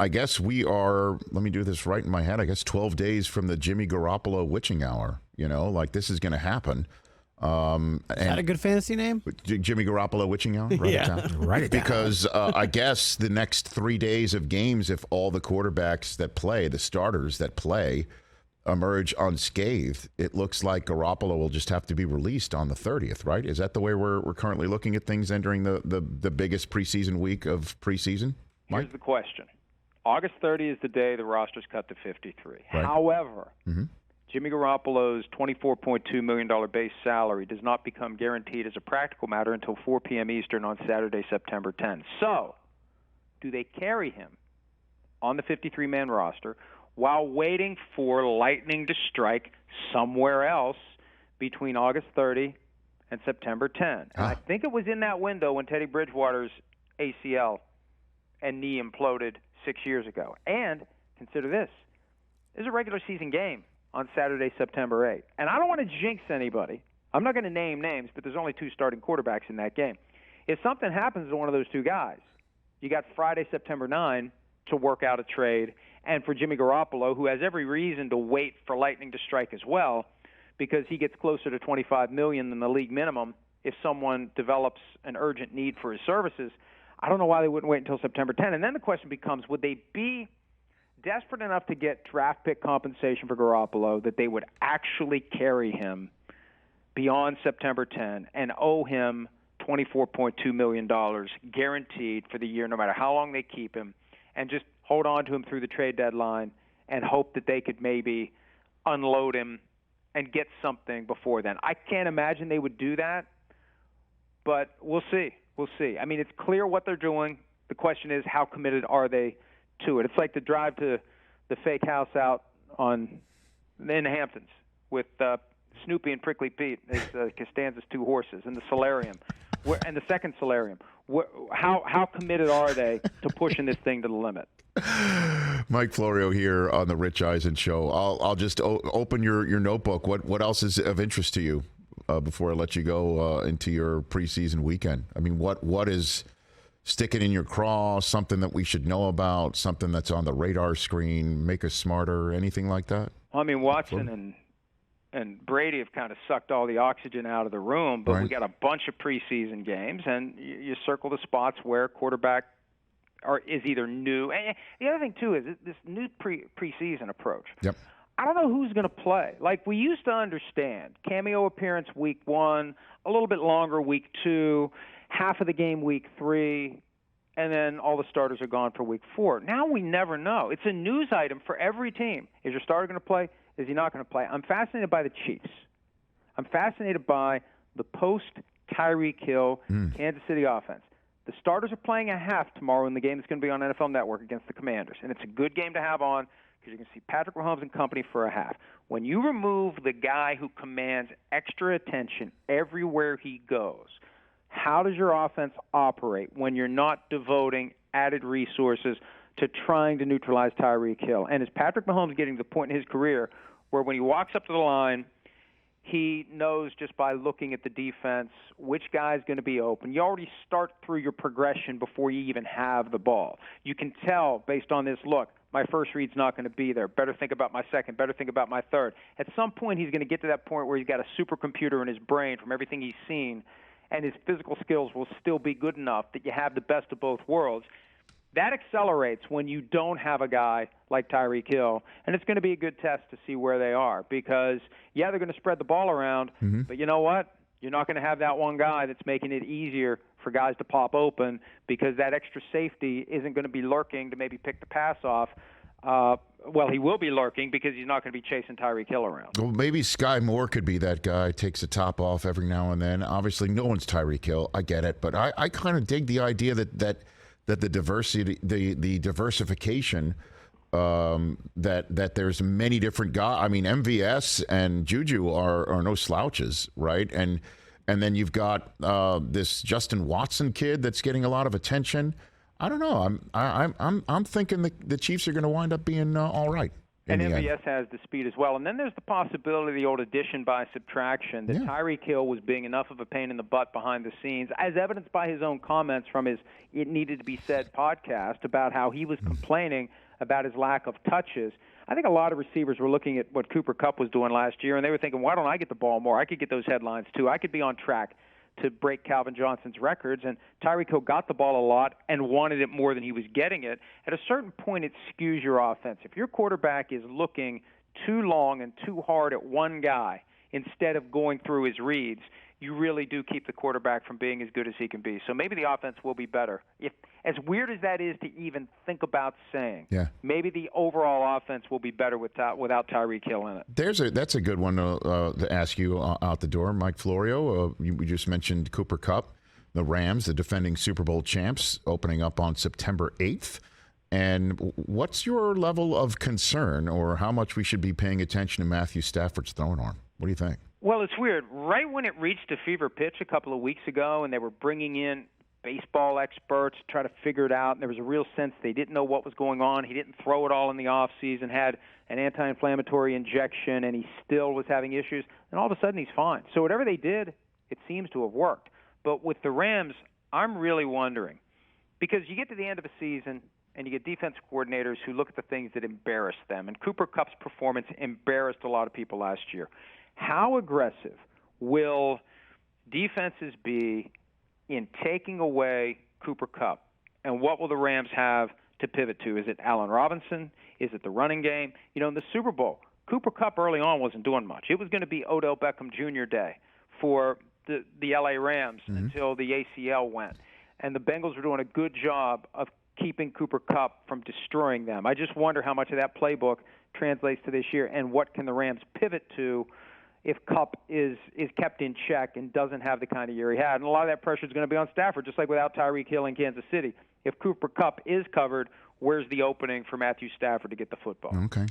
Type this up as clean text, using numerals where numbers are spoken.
I guess we are, let me do this right in my head, I guess 12 days from the Jimmy Garoppolo witching hour. Like this is going to happen. Is that a good fantasy name? Jimmy Garoppolo witching hour? Write it down. Write it down. Because I guess the next 3 days of games, if all the quarterbacks that play, the starters that play, emerge unscathed, it looks like Garoppolo will just have to be released on the 30th, right? Is that the way we're currently looking at things entering the biggest preseason week of preseason? Mike? Here's the question. August 30 is the day the roster's cut to 53. Right. However, Jimmy Garoppolo's $24.2 million base salary does not become guaranteed as a practical matter until 4 p.m. Eastern on Saturday, September 10. So, do they carry him on the 53-man roster while waiting for lightning to strike somewhere else between August 30 and September 10? And I think it was in that window when Teddy Bridgewater's ACL and knee imploded 6 years ago. And consider this. There's a regular season game on Saturday, September 8th. And I don't want to jinx anybody. I'm not going to name names, but there's only 2 starting quarterbacks in that game. If something happens to one of those 2 guys, you got Friday, September 9 to work out a trade. And for Jimmy Garoppolo, who has every reason to wait for lightning to strike as well, because he gets closer to $25 million than the league minimum if someone develops an urgent need for his services, I don't know why they wouldn't wait until September 10. And then the question becomes, would they be desperate enough to get draft pick compensation for Garoppolo that they would actually carry him beyond September 10 and owe him $24.2 million guaranteed for the year, no matter how long they keep him, and just hold on to him through the trade deadline and hope that they could maybe unload him and get something before then? I can't imagine they would do that, but we'll see. We'll see. I mean, it's clear what they're doing. The question is, how committed are they to it? It's like the drive to the fake house out in the Hamptons with Snoopy and Prickly Pete as Costanza's 2 horses, and the solarium, and the second solarium. How committed are they to pushing this thing to the limit? Mike Florio here on the Rich Eisen Show. I'll just open your notebook. What else is of interest to you before I let you go into your preseason weekend? I mean, what is sticking in your craw, something that we should know about, something that's on the radar screen, make us smarter, anything like that? Well, I mean, Watson and Brady have kind of sucked all the oxygen out of the room, but right. We got a bunch of preseason games, and you circle the spots where quarterback is either new. And the other thing, too, is this new preseason approach. Yep. I don't know who's going to play. Like we used to understand, cameo appearance week 1, a little bit longer week 2, half of the game week 3, and then all the starters are gone for week 4. Now we never know. It's a news item for every team. Is your starter going to play? Is he not going to play? I'm fascinated by the Chiefs. I'm fascinated by the post-Tyreek Hill Kansas City offense. The starters are playing a half tomorrow in the game that's going to be on NFL Network against the Commanders, and it's a good game to have on because you can see Patrick Mahomes and company for a half. When you remove the guy who commands extra attention everywhere he goes, how does your offense operate when you're not devoting added resources to trying to neutralize Tyreek Hill? And is Patrick Mahomes getting to the point in his career where when he walks up to the line, he knows just by looking at the defense which guy's going to be open? You already start through your progression before you even have the ball. You can tell based on this look, my first read's not going to be there. Better think about my second. Better think about my third. At some point, he's going to get to that point where he's got a supercomputer in his brain from everything he's seen, and his physical skills will still be good enough that you have the best of both worlds. That accelerates when you don't have a guy like Tyreek Hill, and it's going to be a good test to see where they are because, yeah, they're going to spread the ball around, but you know what? You're not going to have that one guy that's making it easier for guys to pop open because that extra safety isn't going to be lurking to maybe pick the pass off. Well, he will be lurking because he's not going to be chasing Tyreek Hill around. Well, maybe Sky Moore could be that guy, takes the top off every now and then. Obviously, no one's Tyreek Hill. I get it. But I kind of dig the idea that the diversity, the diversification, that there's many different guys. I mean, MVS and Juju are no slouches, right? And then you've got this Justin Watson kid that's getting a lot of attention. I don't know. I'm thinking the Chiefs are going to wind up being all right And MVS has the speed as well. And then there's the possibility of the old addition by subtraction, that Tyreek Hill was being enough of a pain in the butt behind the scenes, as evidenced by his own comments from his It Needed to Be Said podcast about how he was complaining about his lack of touches. I think a lot of receivers were looking at what Cooper Kupp was doing last year, and they were thinking, why don't I get the ball more? I could get those headlines too. I could be on track to break Calvin Johnson's records. And Tyreek Hill got the ball a lot and wanted it more than he was getting it. At a certain point, it skews your offense. If your quarterback is looking too long and too hard at one guy instead of going through his reads, you really do keep the quarterback from being as good as he can be. So maybe the offense will be better. If, as weird as that is to even think about saying, maybe the overall offense will be better without Tyreek Hill in it. That's a good one to ask you out the door, Mike Florio. We just mentioned Cooper Kupp, the Rams, the defending Super Bowl champs, opening up on September 8th. And what's your level of concern, or how much we should be paying attention to Matthew Stafford's throwing arm? What do you think? Well, it's weird. Right when it reached a fever pitch a couple of weeks ago, and they were bringing in baseball experts to try to figure it out, and there was a real sense they didn't know what was going on. He didn't throw it all in the offseason, had an anti-inflammatory injection, and he still was having issues. And all of a sudden, he's fine. So whatever they did, it seems to have worked. But with the Rams, I'm really wondering, because you get to the end of a season, and you get defense coordinators who look at the things that embarrass them. And Cooper Kupp's performance embarrassed a lot of people last year. How aggressive will defenses be in taking away Cooper Kupp? And what will the Rams have to pivot to? Is it Allen Robinson? Is it the running game? You know, in the Super Bowl, Cooper Kupp early on wasn't doing much. It was going to be Odell Beckham Jr. day for the L.A. Rams until the ACL went. And the Bengals were doing a good job of keeping Cooper Kupp from destroying them. I just wonder how much of that playbook translates to this year, and what can the Rams pivot to if Kupp is kept in check and doesn't have the kind of year he had. And a lot of that pressure is going to be on Stafford, just like without Tyreek Hill in Kansas City. If Cooper Kupp is covered, where's the opening for Matthew Stafford to get the football? Okay.